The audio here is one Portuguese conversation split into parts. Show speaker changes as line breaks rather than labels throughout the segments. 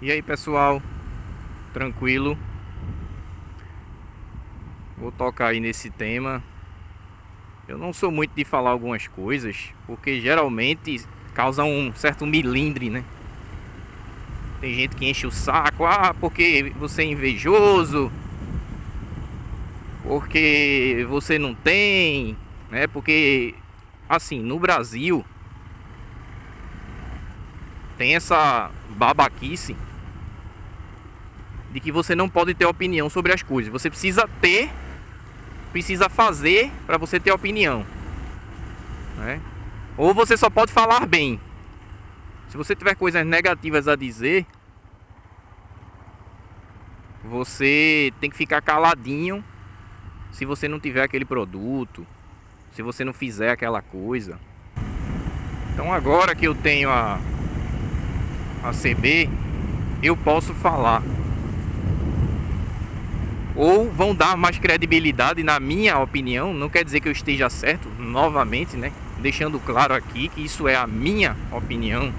E aí, pessoal, tranquilo? Vou tocar aí nesse tema. Eu não sou muito de falar algumas coisas, porque geralmente causam um certo milindre, né? Tem gente que enche o saco, porque você é invejoso, porque você não tem, né? Porque, assim, no Brasil tem essa babaquice de que você não pode ter opinião sobre as coisas. Você precisa fazer para você ter opinião, né? Ou você só pode falar bem. Se você tiver coisas negativas a dizer, você tem que ficar caladinho. Se você não tiver aquele produto, se você não fizer aquela coisa. Então agora que eu tenho a CB, eu posso falar. Ou vão dar mais credibilidade na minha opinião. Não quer dizer que eu esteja certo, novamente, né? Deixando claro aqui que isso é a minha opinião.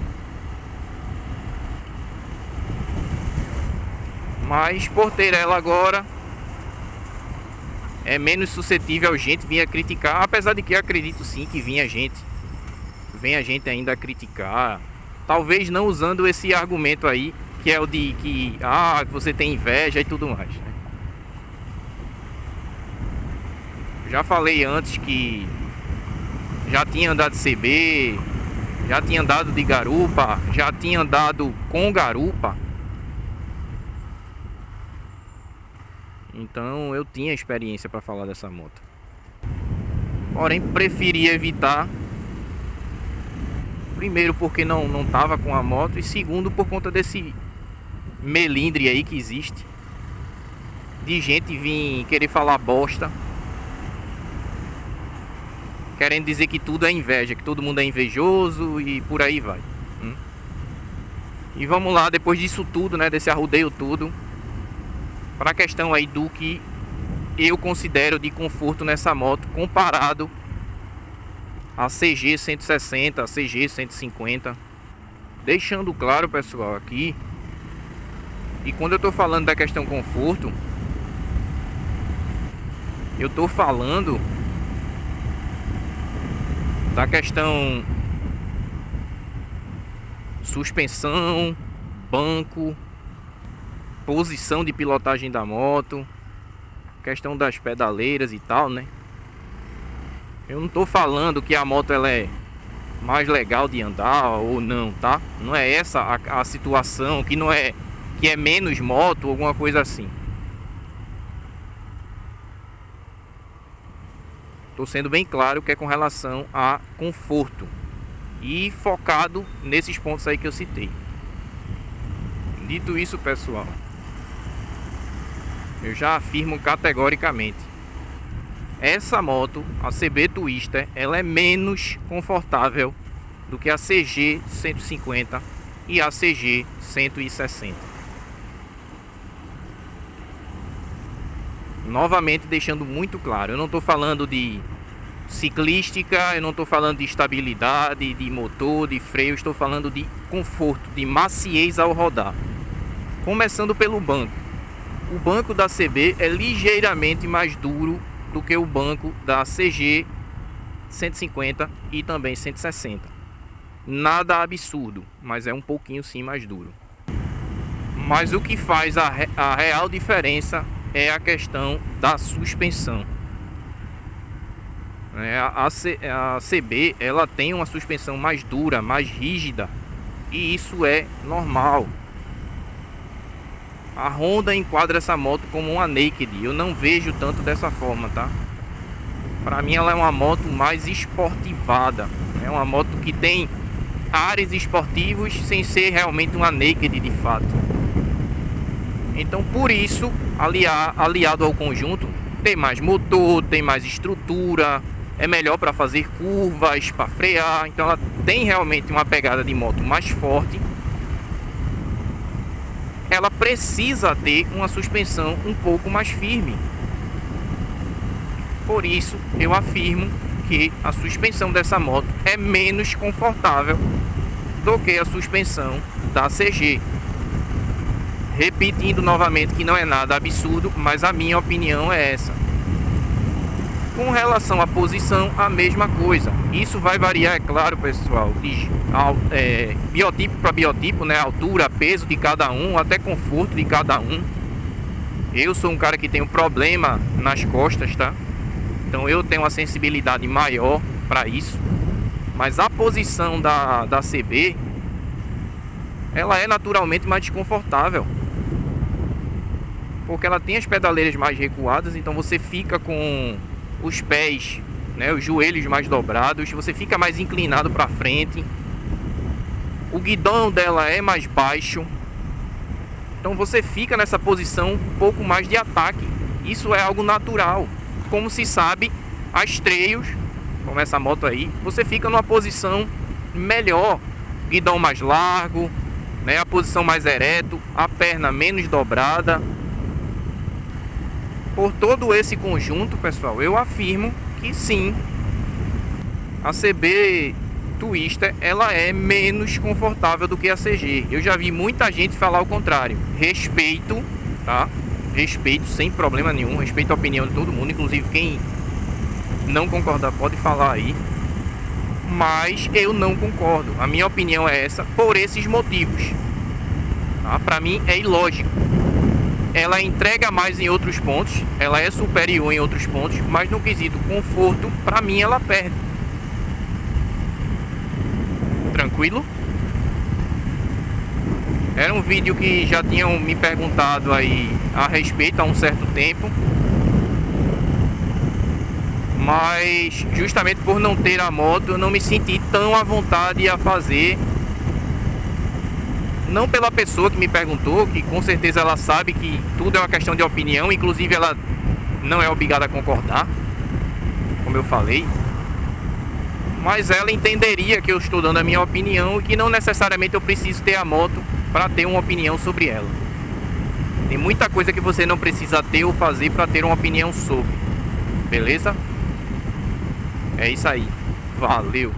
Mas por ter ela agora, é menos suscetível a gente vir a criticar. Apesar de que eu acredito sim que vem a gente ainda a criticar. Talvez não usando esse argumento aí, que é o de que você tem inveja e tudo mais, né? Já falei antes que já tinha andado de CB, já tinha andado de garupa, já tinha andado com garupa. Então eu tinha experiência para falar dessa moto. Porém, preferi evitar. Primeiro porque não tava com a moto, e segundo por conta desse melindre aí que existe de gente vir querer falar bosta, querendo dizer que tudo é inveja, que todo mundo é invejoso e por aí vai. E vamos lá, depois disso tudo, né, desse arrodeio tudo, para a questão aí do que eu considero de conforto nessa moto comparado a CG 160, a CG 150. Deixando claro, pessoal, aqui, e quando eu tô falando da questão conforto, eu tô falando da questão suspensão, banco, posição de pilotagem da moto, questão das pedaleiras e tal, né? Eu não tô falando que a moto ela é mais legal de andar ou não, tá? Não é essa a situação, que não é que é menos moto ou alguma coisa assim. Tô sendo bem claro que é com relação a conforto e focado nesses pontos aí que eu citei. Dito isso, pessoal, eu já afirmo categoricamente: essa moto, a CB Twister, ela é menos confortável do que a CG 150 e a CG 160. Novamente deixando muito claro, eu não estou falando de ciclística, eu não estou falando de estabilidade, de motor, de freio, estou falando de conforto, de maciez ao rodar. Começando pelo banco. O banco da CB é ligeiramente mais duro do que o banco da CG 150 e também 160. Nada absurdo, mas é um pouquinho sim mais duro. Mas o que faz a real diferença é a questão da suspensão. A CB ela tem uma suspensão mais dura, mais rígida, e isso é normal. A Honda enquadra essa moto como uma naked. Eu não vejo tanto dessa forma, tá? Para mim ela é uma moto mais esportivada. É uma moto que tem ares esportivos sem ser realmente uma naked de fato. Então por isso, aliado ao conjunto, tem mais motor, tem mais estrutura, é melhor para fazer curvas, para frear. Então ela tem realmente uma pegada de moto mais forte. Ela precisa ter uma suspensão um pouco mais firme. Por isso eu afirmo que a suspensão dessa moto é menos confortável do que a suspensão da CG. Repetindo novamente que não é nada absurdo, mas a minha opinião é essa. Com relação à posição, a mesma coisa. Isso vai variar, é claro, pessoal, de biotipo para biotipo, né? Altura, peso de cada um, até conforto de cada um. Eu sou um cara que tem um problema nas costas, tá? Então eu tenho uma sensibilidade maior para isso. Mas a posição da CB, ela é naturalmente mais desconfortável, porque ela tem as pedaleiras mais recuadas, então você fica com os pés, né, os joelhos mais dobrados, você fica mais inclinado para frente. O guidão dela é mais baixo, então você fica nessa posição um pouco mais de ataque. Isso é algo natural. Como se sabe, as treios, como essa moto aí, você fica numa posição melhor, guidão mais largo, né, a posição mais ereto, a perna menos dobrada. Por todo esse conjunto, pessoal, eu afirmo que sim, a CB Twister ela é menos confortável do que a CG. Eu já vi muita gente falar o contrário. Respeito, tá? Respeito sem problema nenhum, respeito a opinião de todo mundo, inclusive quem não concordar pode falar aí. Mas eu não concordo. A minha opinião é essa por esses motivos. Tá? Para mim é ilógico. Ela entrega mais em outros pontos, ela é superior em outros pontos, mas no quesito conforto, para mim ela perde. Tranquilo? Era um vídeo que já tinham me perguntado aí a respeito há um certo tempo, mas justamente por não ter a moto eu não me senti tão à vontade a fazer. Não pela pessoa que me perguntou, que com certeza ela sabe que tudo é uma questão de opinião, inclusive ela não é obrigada a concordar, como eu falei, mas ela entenderia que eu estou dando a minha opinião e que não necessariamente eu preciso ter a moto para ter uma opinião sobre ela. Tem muita coisa que você não precisa ter ou fazer para ter uma opinião sobre, beleza? É isso aí, valeu!